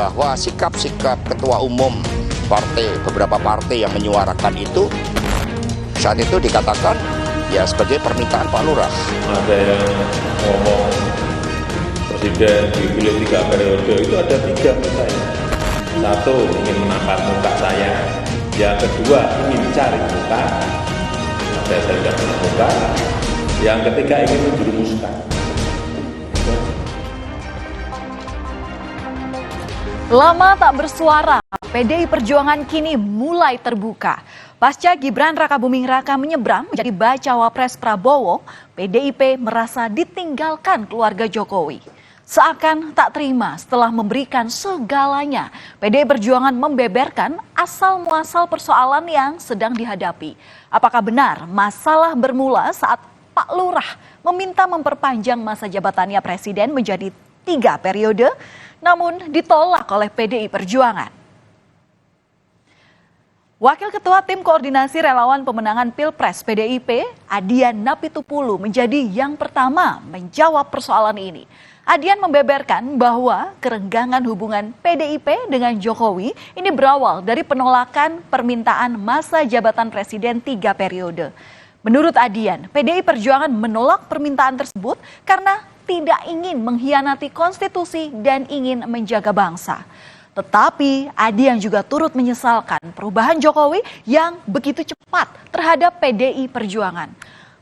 bahwa sikap-sikap ketua umum beberapa partai yang menyuarakan itu saat itu dikatakan ya sebagai permintaan Pak Lurah. Ada yang ngomong presiden dipilih 3 periode, itu ada 3 menurut saya. Satu, ingin menampar muka saya. Yang kedua, ingin cari muka. Saya tidak menemukan. Yang ketiga, ingin menjerumuskan. Lama tak bersuara, PDI Perjuangan kini mulai terbuka. Pasca Gibran Rakabuming Raka menyeberang menjadi bacawa pres Prabowo, PDIP merasa ditinggalkan keluarga Jokowi. Seakan tak terima setelah memberikan segalanya, PDI Perjuangan membeberkan asal-muasal persoalan yang sedang dihadapi. Apakah benar masalah bermula saat Pak Lurah meminta memperpanjang masa jabatannya presiden menjadi 3 periode, namun ditolak oleh PDI Perjuangan. Wakil Ketua Tim Koordinasi Relawan Pemenangan Pilpres PDIP, Adian Napitupulu, menjadi yang pertama menjawab persoalan ini. Adian membeberkan bahwa kerenggangan hubungan PDIP dengan Jokowi ini berawal dari penolakan permintaan masa jabatan presiden 3 periode. Menurut Adian, PDI Perjuangan menolak permintaan tersebut karena tidak ingin mengkhianati konstitusi dan ingin menjaga bangsa. Tetapi Adian juga turut menyesalkan perubahan Jokowi yang begitu cepat terhadap PDI Perjuangan.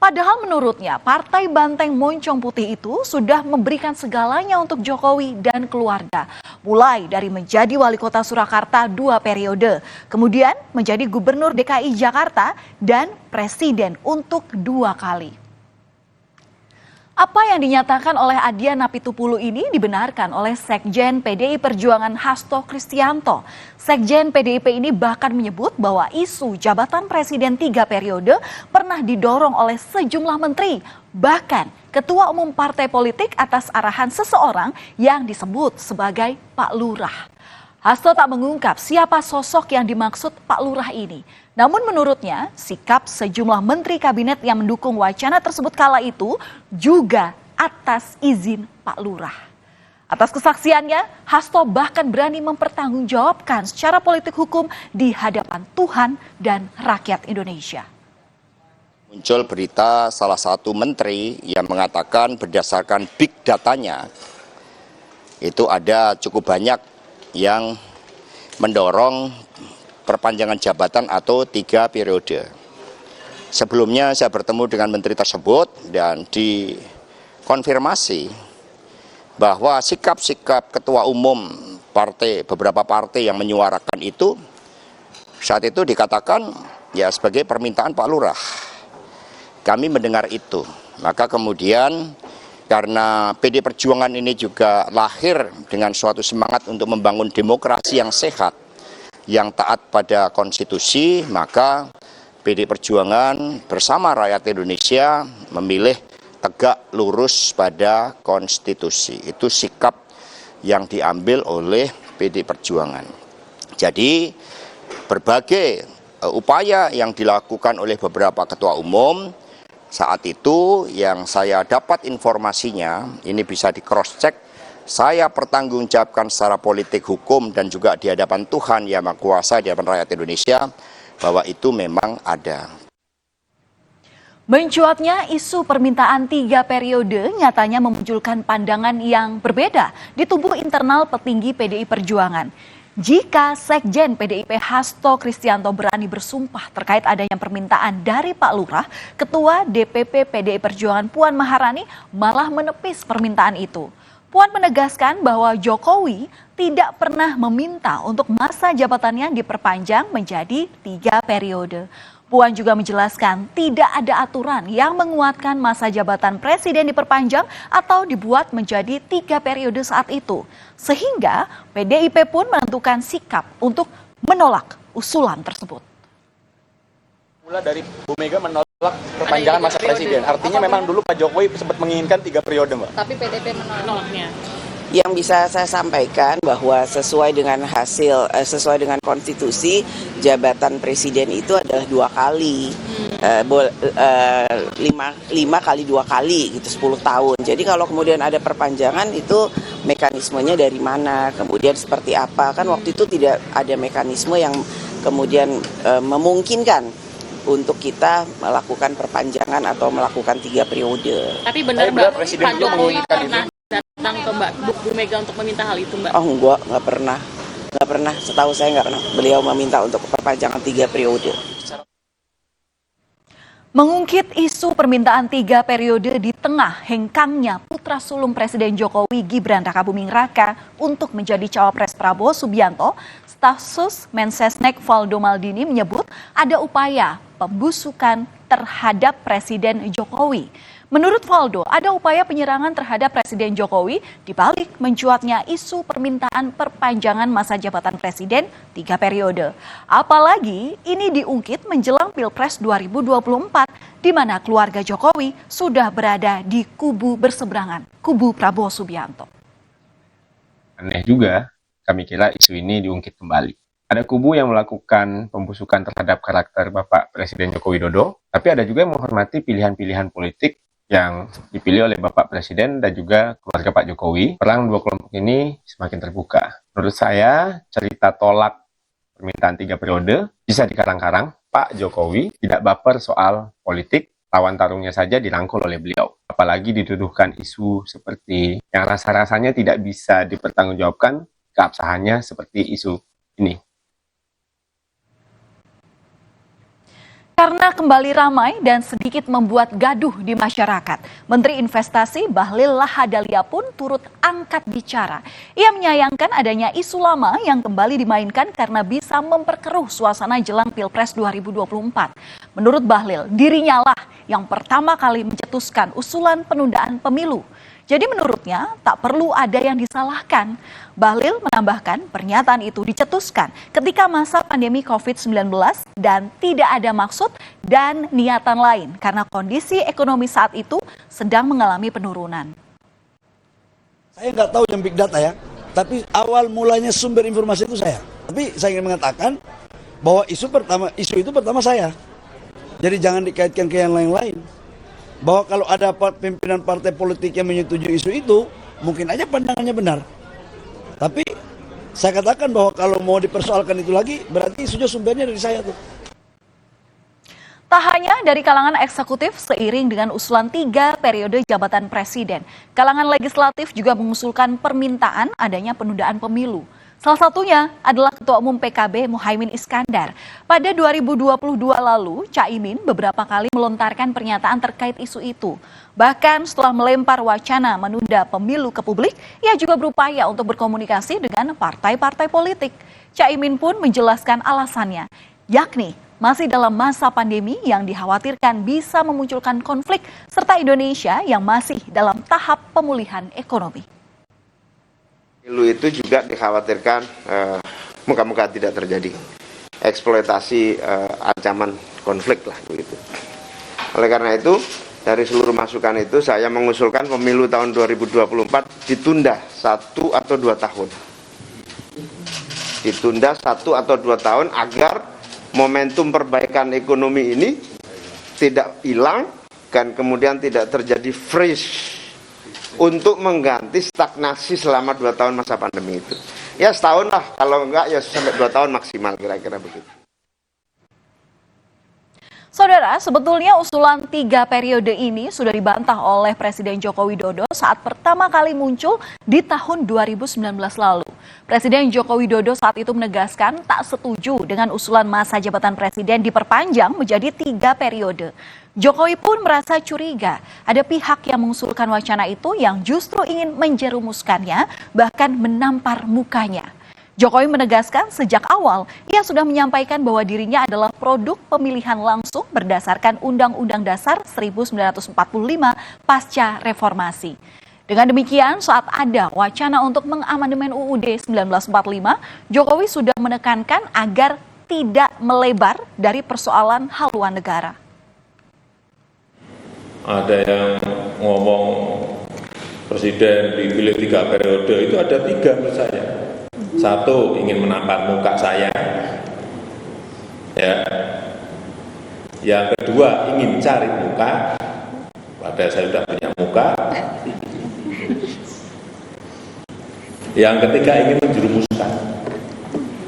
Padahal menurutnya Partai Banteng Moncong Putih itu sudah memberikan segalanya untuk Jokowi dan keluarga. Mulai dari menjadi wali kota Surakarta 2 periode, kemudian menjadi gubernur DKI Jakarta dan presiden untuk 2 kali. Apa yang dinyatakan oleh Adian Napitupulu ini dibenarkan oleh Sekjen PDI Perjuangan Hasto Kristianto. Sekjen PDIP ini bahkan menyebut bahwa isu jabatan presiden 3 periode pernah didorong oleh sejumlah menteri, bahkan ketua umum partai politik atas arahan seseorang yang disebut sebagai Pak Lurah. Hasto tak mengungkap siapa sosok yang dimaksud Pak Lurah ini. Namun menurutnya, sikap sejumlah menteri kabinet yang mendukung wacana tersebut kala itu juga atas izin Pak Lurah. Atas kesaksiannya, Hasto bahkan berani mempertanggungjawabkan secara politik hukum di hadapan Tuhan dan rakyat Indonesia. Muncul berita salah satu menteri yang mengatakan berdasarkan big datanya, itu ada cukup banyak yang mendorong perpanjangan jabatan atau 3 periode. Sebelumnya saya bertemu dengan menteri tersebut dan dikonfirmasi bahwa sikap-sikap ketua umum beberapa partai yang menyuarakan itu saat itu dikatakan ya sebagai permintaan Pak Lurah. Kami mendengar itu, maka kemudian karena PD Perjuangan ini juga lahir dengan suatu semangat untuk membangun demokrasi yang sehat, yang taat pada konstitusi, maka PD Perjuangan bersama rakyat Indonesia memilih tegak lurus pada konstitusi. Itu sikap yang diambil oleh PD Perjuangan. Jadi berbagai upaya yang dilakukan oleh beberapa ketua umum saat itu yang saya dapat informasinya, ini bisa di cross check, saya pertanggungjawabkan secara politik hukum dan juga di hadapan Tuhan Yang Maha Kuasa, di hadapan rakyat Indonesia, bahwa itu memang ada. Mencuatnya isu permintaan 3 periode nyatanya memunculkan pandangan yang berbeda di tubuh internal petinggi PDI Perjuangan. Jika Sekjen PDIP Hasto Kristianto berani bersumpah terkait adanya permintaan dari Pak Lurah, Ketua DPP PDI Perjuangan Puan Maharani malah menepis permintaan itu. Puan menegaskan bahwa Jokowi tidak pernah meminta untuk masa jabatannya diperpanjang menjadi 3 periode. Puan juga menjelaskan tidak ada aturan yang menguatkan masa jabatan presiden diperpanjang atau dibuat menjadi 3 periode saat itu. Sehingga PDIP pun menentukan sikap untuk menolak usulan tersebut. Mula dari Bu Mega menolak perpanjangan masa presiden. Artinya memang dulu Pak Jokowi sempat menginginkan 3 periode, Mbak. Tapi PDIP menolaknya. Yang bisa saya sampaikan bahwa sesuai dengan sesuai dengan konstitusi, jabatan presiden itu adalah 2 kali. lima kali 2 kali gitu 10 tahun. Jadi kalau kemudian ada perpanjangan itu mekanismenya dari mana, kemudian seperti apa, kan waktu itu tidak ada mekanisme yang kemudian memungkinkan untuk kita melakukan perpanjangan atau melakukan 3 periode. Tapi benar Mbak, Presiden Pak juga Jokowi menginginkan pernah datang ke Bu Mega untuk meminta hal itu, Mbak? Oh enggak, nggak pernah. Setahu saya nggak pernah beliau meminta untuk perpanjangan 3 periode. Mengungkit isu permintaan 3 periode di tengah hengkangnya putra sulung Presiden Jokowi Gibran Rakabuming Raka untuk menjadi cawapres Prabowo Subianto, staf sus Mensesnek Valdo Maldini menyebut ada upaya pembusukan terhadap Presiden Jokowi. Menurut Valdo, ada upaya penyerangan terhadap Presiden Jokowi dibalik mencuatnya isu permintaan perpanjangan masa jabatan Presiden 3 periode. Apalagi ini diungkit menjelang Pilpres 2024, di mana keluarga Jokowi sudah berada di kubu berseberangan, kubu Prabowo Subianto. Aneh juga, kami kira isu ini diungkit kembali. Ada kubu yang melakukan pembusukan terhadap karakter Bapak Presiden Joko Widodo, tapi ada juga yang menghormati pilihan-pilihan politik yang dipilih oleh Bapak Presiden dan juga keluarga Pak Jokowi. Perang dua kelompok ini semakin terbuka. Menurut saya, cerita tolak permintaan 3 periode bisa dikarang-karang. Pak Jokowi tidak baper soal politik, lawan tarungnya saja dirangkul oleh beliau. Apalagi dituduhkan isu seperti yang rasa-rasanya tidak bisa dipertanggungjawabkan keabsahannya seperti isu ini. Karena kembali ramai dan sedikit membuat gaduh di masyarakat, Menteri Investasi Bahlil Lahadalia pun turut angkat bicara. Ia menyayangkan adanya isu lama yang kembali dimainkan karena bisa memperkeruh suasana jelang Pilpres 2024. Menurut Bahlil, dirinya lah yang pertama kali mencetuskan usulan penundaan pemilu. Jadi menurutnya tak perlu ada yang disalahkan. Bahlil menambahkan pernyataan itu dicetuskan ketika masa pandemi COVID-19 dan tidak ada maksud dan niatan lain karena kondisi ekonomi saat itu sedang mengalami penurunan. Saya nggak tahu yang big data ya, tapi awal mulanya sumber informasi itu saya. Tapi saya ingin mengatakan bahwa isu itu pertama saya. Jadi jangan dikaitkan ke yang lain-lain. Bahwa kalau ada pimpinan partai politik yang menyetujui isu itu, mungkin aja pandangannya benar. Tapi saya katakan bahwa kalau mau dipersoalkan itu lagi, berarti isunya sumbernya dari saya tuh. Tak hanya dari kalangan eksekutif, seiring dengan usulan 3 periode jabatan presiden, kalangan legislatif juga mengusulkan permintaan adanya penundaan pemilu. Salah satunya adalah Ketua Umum PKB Muhaimin Iskandar. Pada 2022 lalu, Caimin beberapa kali melontarkan pernyataan terkait isu itu. Bahkan setelah melempar wacana menunda pemilu ke publik, ia juga berupaya untuk berkomunikasi dengan partai-partai politik. Caimin pun menjelaskan alasannya, yakni masih dalam masa pandemi yang dikhawatirkan bisa memunculkan konflik serta Indonesia yang masih dalam tahap pemulihan ekonomi. Pemilu itu juga dikhawatirkan muka-muka tidak terjadi eksploitasi ancaman konflik lah begitu. Oleh karena itu dari seluruh masukan itu saya mengusulkan pemilu tahun 2024 ditunda 1 atau 2 tahun. Ditunda 1 atau 2 tahun agar momentum perbaikan ekonomi ini tidak hilang dan kemudian tidak terjadi freeze untuk mengganti stagnasi selama 2 tahun masa pandemi itu. Ya setahun lah, kalau enggak ya sampai 2 tahun maksimal kira-kira begitu. Saudara, sebetulnya usulan 3 periode ini sudah dibantah oleh Presiden Joko Widodo saat pertama kali muncul di tahun 2019 lalu. Presiden Joko Widodo saat itu menegaskan tak setuju dengan usulan masa jabatan presiden diperpanjang menjadi 3 periode. Jokowi pun merasa curiga ada pihak yang mengusulkan wacana itu yang justru ingin menjerumuskannya, bahkan menampar mukanya. Jokowi menegaskan sejak awal ia sudah menyampaikan bahwa dirinya adalah produk pemilihan langsung berdasarkan Undang-Undang Dasar 1945 pasca reformasi. Dengan demikian, saat ada wacana untuk mengamandemen UUD 1945, Jokowi sudah menekankan agar tidak melebar dari persoalan haluan negara. Ada yang ngomong presiden dipilih 3 periode, itu ada 3 menurut saya. 1, ingin menampar muka saya. Ya. Yang kedua ingin cari muka, padahal saya sudah punya muka. Yang ketiga ingin menjerumuskan.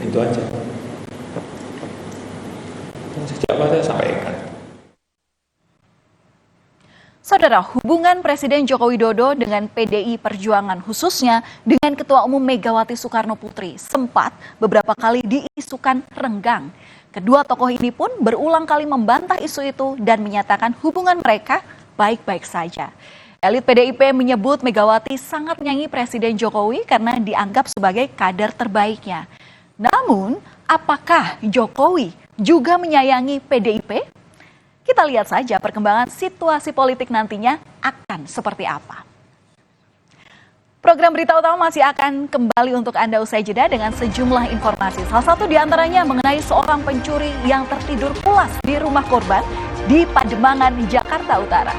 Itu aja. Sejak awal saya sampaikan. Saudara, hubungan Presiden Joko Widodo dengan PDI Perjuangan khususnya dengan Ketua Umum Megawati Soekarno Putri sempat beberapa kali diisukan renggang. Kedua tokoh ini pun berulang kali membantah isu itu dan menyatakan hubungan mereka baik-baik saja. Elit PDIP menyebut Megawati sangat menyayangi Presiden Jokowi karena dianggap sebagai kader terbaiknya. Namun, apakah Jokowi juga menyayangi PDIP? Kita lihat saja perkembangan situasi politik nantinya akan seperti apa. Program Berita Utama masih akan kembali untuk Anda usai jeda dengan sejumlah informasi. Salah satu diantaranya mengenai seorang pencuri yang tertidur pulas di rumah korban di Pademangan, Jakarta Utara.